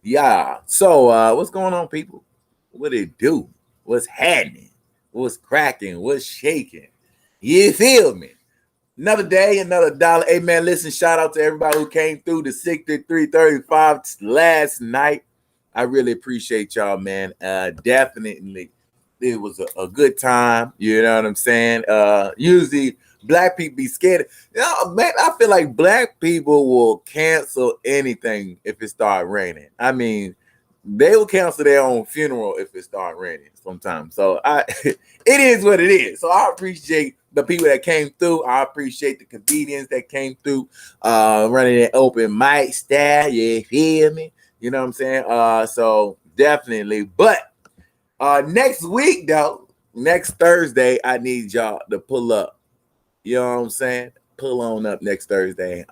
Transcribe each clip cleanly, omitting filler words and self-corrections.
Yeah. So what's going on, people? What it do? What's happening? What's cracking? What's shaking? You feel me? Another day, another dollar. Hey man, listen, shout out to everybody who came through the 6335 last night. I really appreciate y'all, man. Definitely it was a good time. You know what I'm saying? Usually black people be scared. You know, man, I feel like black people will cancel anything if it start raining. I mean, they will cancel their own funeral if it start raining sometimes. So I it is what it is. So I appreciate the people that came through. I appreciate the comedians that came through, running an open mic style. You feel me? You know what I'm saying? So definitely. But next week though, next Thursday, I need y'all to pull up. You know what I'm saying? Pull on up next Thursday.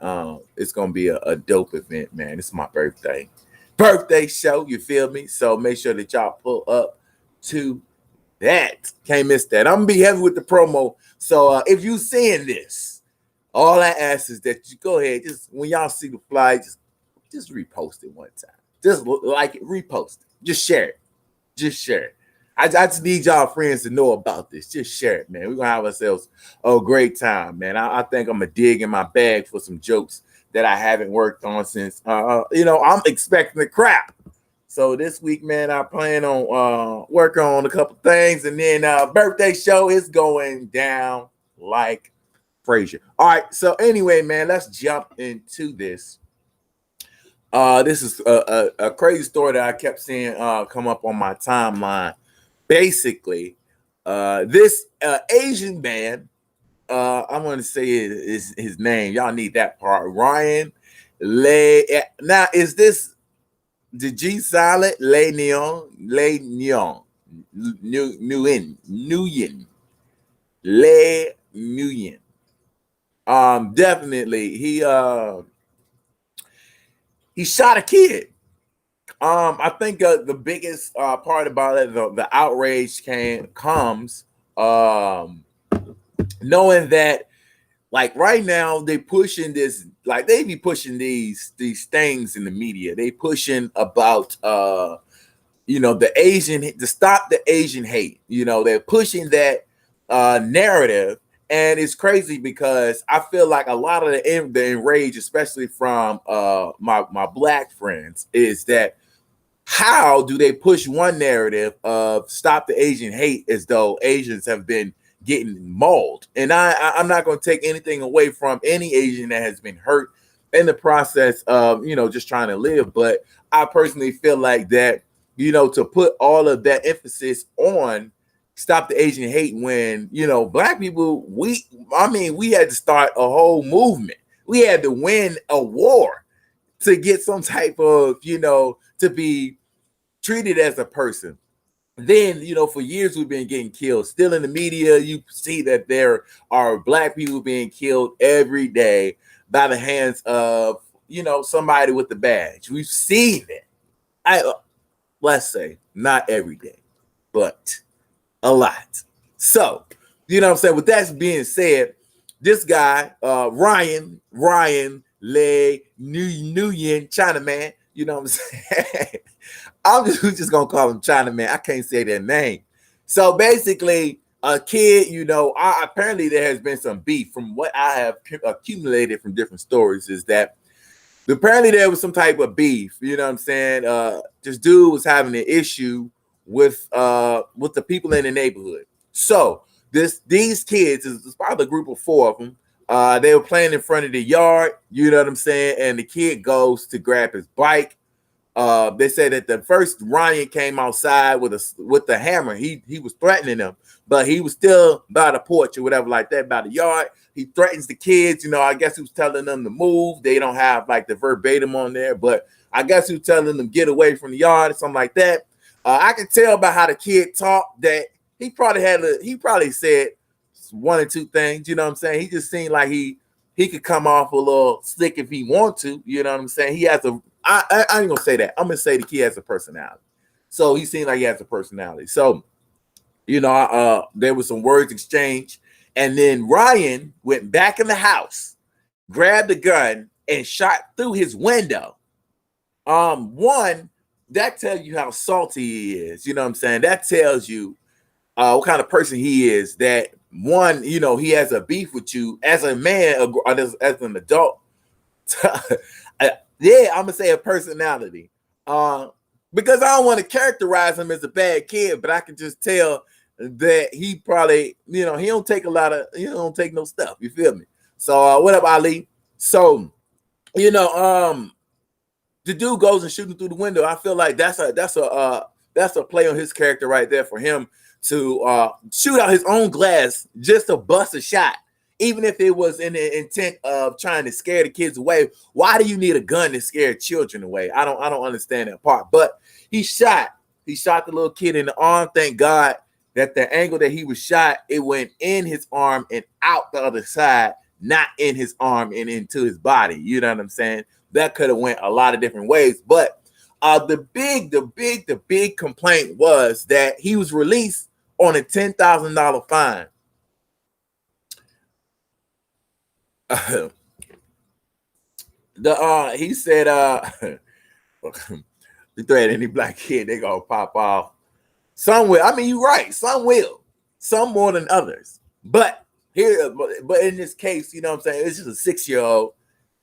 It's gonna be a dope event, man. It's my birthday show. You feel me? So make sure that y'all pull up to that. Can't miss that. I'm gonna be heavy with the promo. So if you seeing this, all I ask is that you go ahead, just when y'all see the fly, just repost it one time. Just like it, repost it. Just share it. Just share it. I just need y'all friends to know about this. Just share it, man. We're gonna have ourselves a great time, man. I think I'm gonna dig in my bag for some jokes that I haven't worked on since I'm expecting the crap. So this week, man, I plan on working on a couple things, and then birthday show is going down like Frazier. All right. So anyway, man, let's jump into this. This is a crazy story that I kept seeing come up on my timeline. Basically, this Asian man, I'm going to say his name. Y'all need that part. Ryan Le. Now, is this the G silent? Nguyen, Le-Nguyen. Definitely, he shot a kid. I think the biggest part about it, the outrage comes knowing that, like right now, they pushing this, like they be pushing these things in the media. They pushing about the Asian, to stop the Asian hate. They're pushing that narrative, and it's crazy because I feel like a lot of the enrage, especially from my black friends, is that how do they push one narrative of stop the Asian hate as though Asians have been getting mauled? And I'm not going to take anything away from any Asian that has been hurt in the process of just trying to live, but I personally feel like that to put all of that emphasis on stop the Asian hate when black people, we had to start a whole movement. We had to win a war to get some type of to be treated as a person. Then, for years we've been getting killed. Still in the media, you see that there are black people being killed every day by the hands of, somebody with the badge. We've seen it. Let's say not every day, but a lot. So, what I'm saying? With that being said, this guy, Ryan Le-Nguyen, Chinaman, you know what I'm saying? I'm just gonna call him Chinaman. I can't say their name. So basically, a kid, apparently there has been some beef from what I have accumulated from different stories. Is that apparently there was some type of beef. You know what I'm saying? This dude was having an issue with the people in the neighborhood. So these kids, it's probably a group of four of them. They were playing in front of the yard. You know what I'm saying? And the kid goes to grab his bike. They said that the first Ryan came outside with the hammer. He was threatening them, but he was still by the porch or whatever like that, by the yard. He threatens the kids. I guess he was telling them to move. They don't have like the verbatim on there, but I guess he was telling them get away from the yard or something like that. I can tell by how the kid talked that he probably said one or two things. You know what I'm saying? He just seemed like he could come off a little slick if he want to. You know what I'm saying? He has I ain't gonna say that. I'm gonna say the kid has a personality. So he seemed like he has a personality. So, there was some words exchanged, and then Ryan went back in the house, grabbed a gun, and shot through his window. One, that tells you how salty he is. You know what I'm saying? That tells you what kind of person he is. That one, he has a beef with you as a man, as an adult. Yeah, I'm gonna say a personality. Because I don't want to characterize him as a bad kid, but I can just tell that he probably, he don't take a lot of, don't take no stuff. You feel me? So what up, Ali? So, the dude goes and shooting through the window. I feel like that's a play on his character right there for him to shoot out his own glass just to bust a shot, even if it was in the intent of trying to scare the kids away. Why do you need a gun to scare children away? I don't understand that part. But he shot the little kid in the arm. Thank God that the angle that he was shot, it went in his arm and out the other side, not in his arm and into his body. You know what I'm saying? That could have went a lot of different ways. But the big complaint was that he was released on a $10,000 fine. He said you threat any black kid, they gonna pop off. Some will. I mean, you're right. Some will. Some more than others. But in this case, you know what I'm saying? It's just a 6-year-old.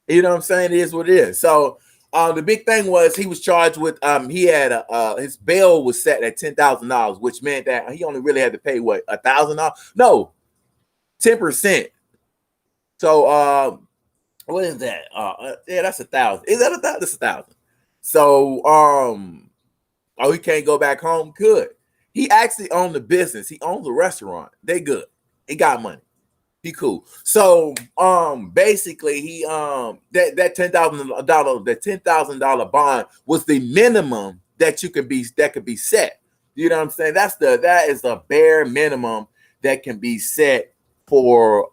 You know what I'm saying? It is what it is. So the big thing was he was charged with he had his bail was set at $10,000, which meant that he only really had to pay what, $1,000? No, 10%. So what is that? Yeah, that's 1,000. Is that 1,000? That's 1,000. So he can't go back home. Good. He actually owned the business. He owns a restaurant. They good. He got money. He cool. So basically he that $10,000 bond was the minimum that could be set. You know what I'm saying? That is the bare minimum that can be set for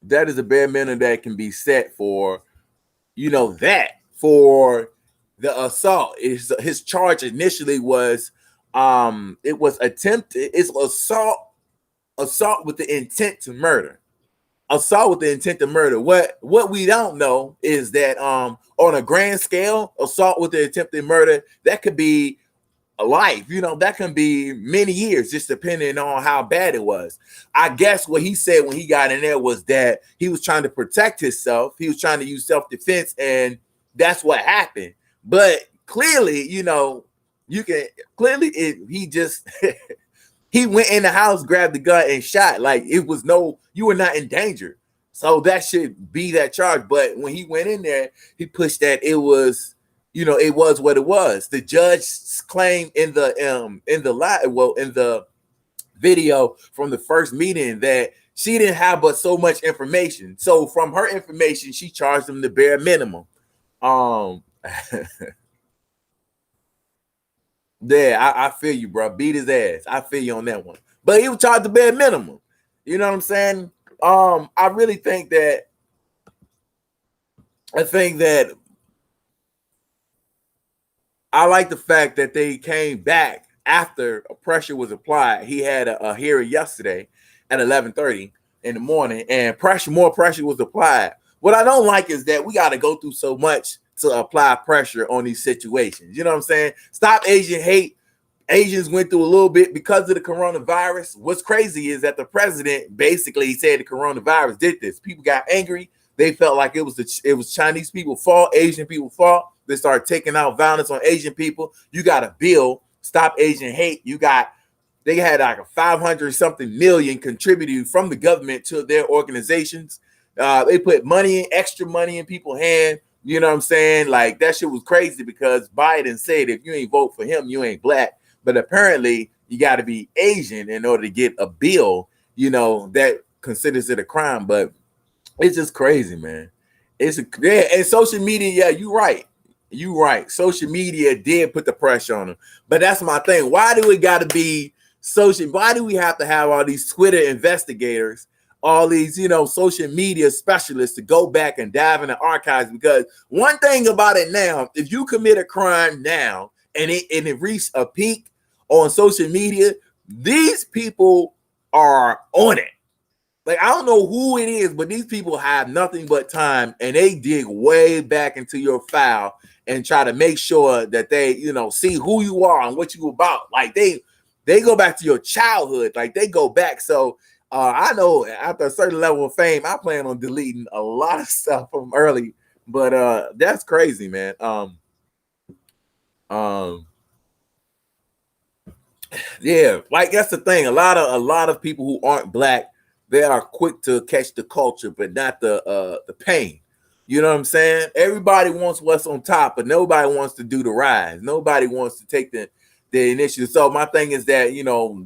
that is a bare minimum that can be set for that for the assault. His charge initially was it was attempted. It's assault with the intent to murder. Assault with the intent to murder. What we don't know is that on a grand scale, assault with the attempted murder, that could be a life. That can be many years, just depending on how bad it was. I guess what he said when he got in there was that he was trying to protect himself. He was trying to use self-defense, and that's what happened. But clearly, he just he went in the house, grabbed the gun, and shot. Like, you were not in danger. So that should be that charge. But when he went in there, he pushed that it was, it was what it was. The judge claimed in the video from the first meeting that she didn't have but so much information. So from her information, she charged him the bare minimum. Yeah, I feel you, bro. Beat his ass. I feel you on that one. But he was charged the bare minimum. You know what I'm saying? I really think that I like the fact that they came back after pressure was applied. He had a hearing yesterday at 11:30 in the morning, and more pressure was applied. What I don't like is that we got to go through so much to apply pressure on these situations. You know what I'm saying? Stop Asian hate. Asians went through a little bit because of the coronavirus. What's crazy is that the president basically said the coronavirus did this. People got angry. They felt like it was Chinese people's fault, Asian people's fault. They started taking out violence on Asian people. You got a bill, Stop Asian Hate. They had like a 500 something million contributed from the government to their organizations. They put extra money in people's hands. You know what I'm saying? Like, that shit was crazy because Biden said if you ain't vote for him, you ain't black. But apparently you got to be Asian in order to get a bill, that considers it a crime. But it's just crazy, man. And social media, yeah, you're right. You're right. Social media did put the pressure on them. But that's my thing. Why do we got to be social? Why do we have to have all these Twitter investigators, all these, social media specialists to go back and dive in the archives? Because one thing about it now, if you commit a crime now and it reached a peak on social media, these people are on it. Like, I don't know who it is, but these people have nothing but time, and they dig way back into your file and try to make sure that they, see who you are and what you about. Like, they go back to your childhood. Like, they go back. So I know after a certain level of fame, I plan on deleting a lot of stuff from early. But that's crazy, man. Yeah, like that's the thing. A lot of people who aren't black, they are quick to catch the culture, but not the pain. You know what I'm saying? Everybody wants what's on top, but nobody wants to do the rise. Nobody wants to take the initiative. So my thing is that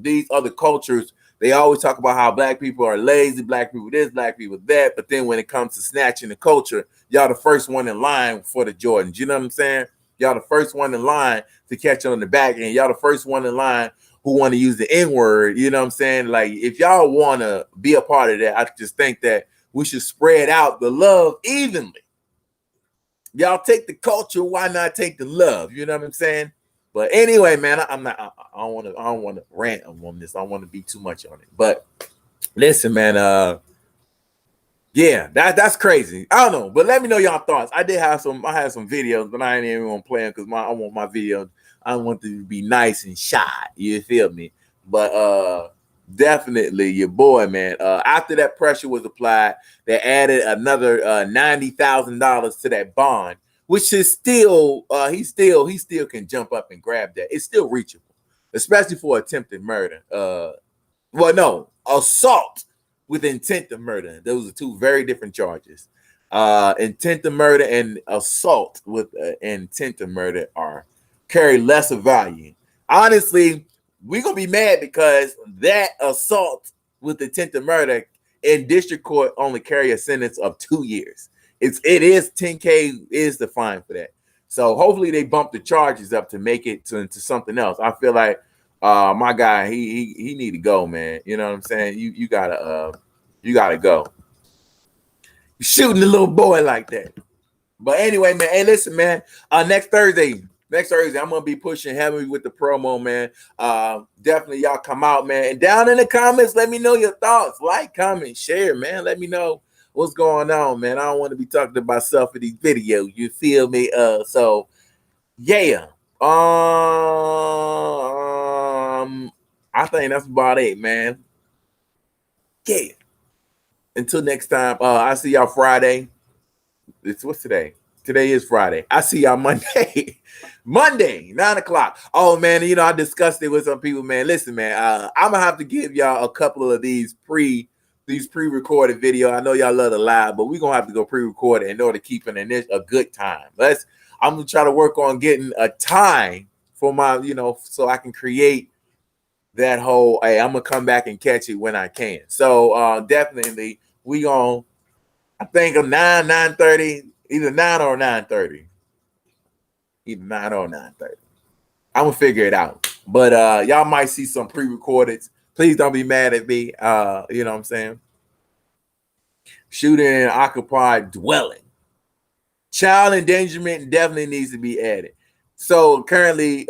these other cultures, they always talk about how black people are lazy, black people this, black people that. But then when it comes to snatching the culture, y'all the first one in line for the Jordans. You know what I'm saying? Y'all the first one in line to catch on the back end. Y'all the first one in line who want to use the N-word. You know what I'm saying? Like, if y'all want to be a part of that, I just think that we should spread out the love evenly. Y'all take the culture, why not take the love? You know what I'm saying? But anyway, man, I don't want to rant on this. I don't want to be too much on it. But listen, man, yeah, that's crazy. I don't know, but let me know y'all thoughts. I had some videos, but I ain't even want to play them because I want my videos. I want them to be nice and shy. You feel me? But definitely your boy, man. After that pressure was applied, they added another $90,000 to that bond, which is still he still can jump up and grab that. It's still reachable, especially for attempted murder. Well, no, assault with intent to murder. Those are two very different charges. Intent to murder and assault with intent to murder carry lesser value. Honestly, we're gonna be mad because that assault with intent to murder in district court only carry a sentence of 2 years. It is 10K is the fine for that. So hopefully they bump the charges up to make it into something else. I feel like my guy, he need to go, man. You know what I'm saying? You gotta go. You're shooting the little boy like that. But anyway, man. Hey, listen, man. Next Thursday, I'm gonna be pushing heavily with the promo, man. Definitely y'all come out, man. And down in the comments, let me know your thoughts. Like, comment, share, man. Let me know what's going on, man. I don't want to be talking about myself in these videos. You feel me? So yeah. I think that's about it, man. Yeah. Until next time, I see y'all Friday. What's today? Today is Friday. I see y'all Monday. Monday, 9:00. Oh man, I discussed it with some people, man. Listen, man, I'm gonna have to give y'all a couple of these pre-recorded video. I know y'all love the live, but we're gonna have to go pre-record it in order to keep a good time. I'm gonna try to work on getting a time for my, so I can create that whole, hey, I'm gonna come back and catch it when I can. So definitely I think of 9:30, either 9 or 9:30. Either 9 or 9:30. I'm gonna figure it out. But y'all might see some pre-recorded. Please don't be mad at me. You know what I'm saying? Shooting in an occupied dwelling. Child endangerment definitely needs to be added. So currently,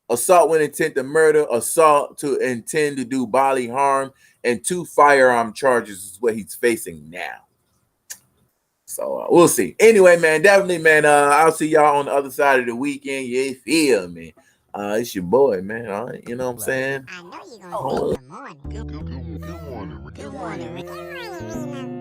assault with intent to murder, assault to intend to do bodily harm, and 2 firearm charges is what he's facing now. So we'll see. Anyway, man, definitely, man. I'll see y'all on the other side of the weekend. You feel me? It's your boy, man. All right, you know what I'm saying? I know you're gonna say good morning. Good morning. Good morning.